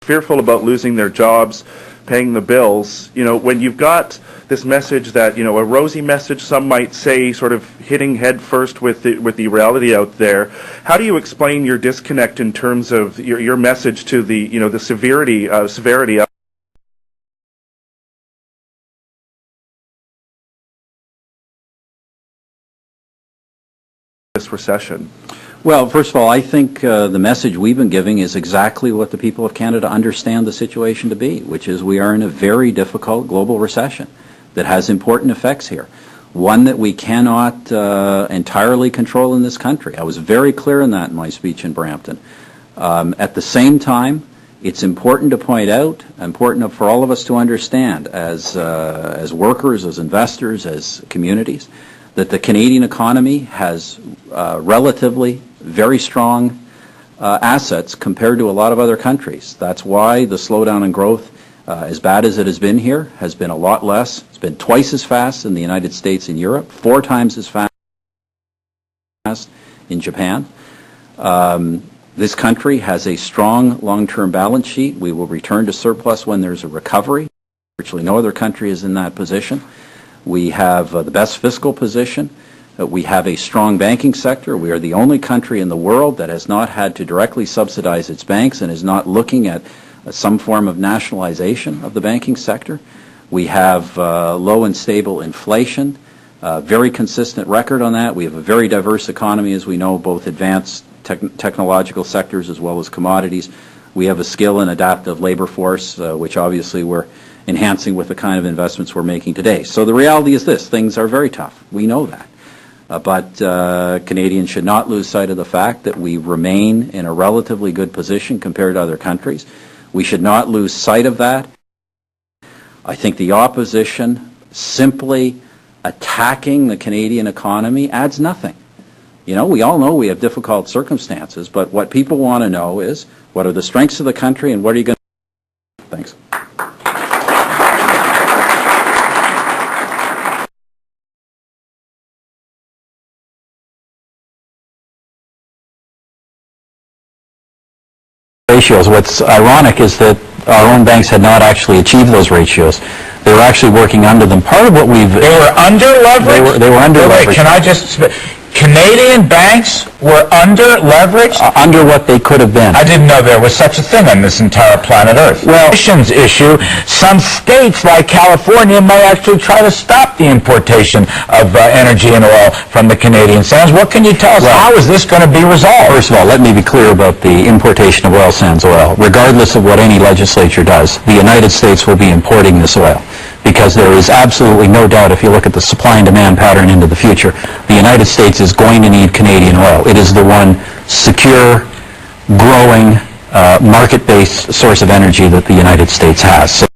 fearful about losing their jobs, paying the bills. When you've got this message that, a rosy message, some might say, sort of hitting head first with the reality out there, how do you explain your disconnect in terms of your message to the severity of this recession? Well, first of all, I think the message we've been giving is exactly what the people of Canada understand the situation to be, which is we are in a very difficult global recession that has important effects here, one that we cannot entirely control in this country. I was very clear in that in my speech in Brampton. At the same time, it's important to point out, important for all of us to understand as workers, as investors, as communities, that the Canadian economy has relatively very strong assets compared to a lot of other countries. That's why the slowdown in growth, as bad as it has been here, has been a lot less. It's been twice as fast in the United States and Europe, 4 times as fast in Japan. This country has a strong long-term balance sheet. We will return to surplus when there's a recovery. Virtually no other country is in that position. We have the best fiscal position. We have a strong banking sector. We are the only country in the world that has not had to directly subsidize its banks and is not looking at some form of nationalization of the banking sector. We have low and stable inflation, very consistent record on that. We have a very diverse economy, as we know, both advanced technological sectors as well as commodities. We have a skill and adaptive labor force, which obviously we're enhancing with the kind of investments we're making today. So the reality is this: things are very tough. We know that. But Canadians should not lose sight of the fact that we remain in a relatively good position compared to other countries. We should not lose sight of that. I think the opposition simply attacking the Canadian economy adds nothing. We all know we have difficult circumstances, but what people want to know is, what are the strengths of the country and what are you going to do? Thanks. Ratios. What's ironic is that our own banks had not actually achieved those ratios. They were actually working under them. Part of what we've... They were under leverage? They were under leverage. Can I just... Canadian banks were under leveraged? Under what they could have been. I didn't know there was such a thing on this entire planet Earth. Well, emissions issue, some states like California may actually try to stop the importation of energy and oil from the Canadian sands. What can you tell us? Well, how is this going to be resolved? First of all, let me be clear about the importation of oil sands oil. Regardless of what any legislature does, the United States will be importing this oil, because there is absolutely no doubt, if you look at the supply and demand pattern into the future, the United States is going to need Canadian oil. It is the one secure, growing, market-based source of energy that the United States has. So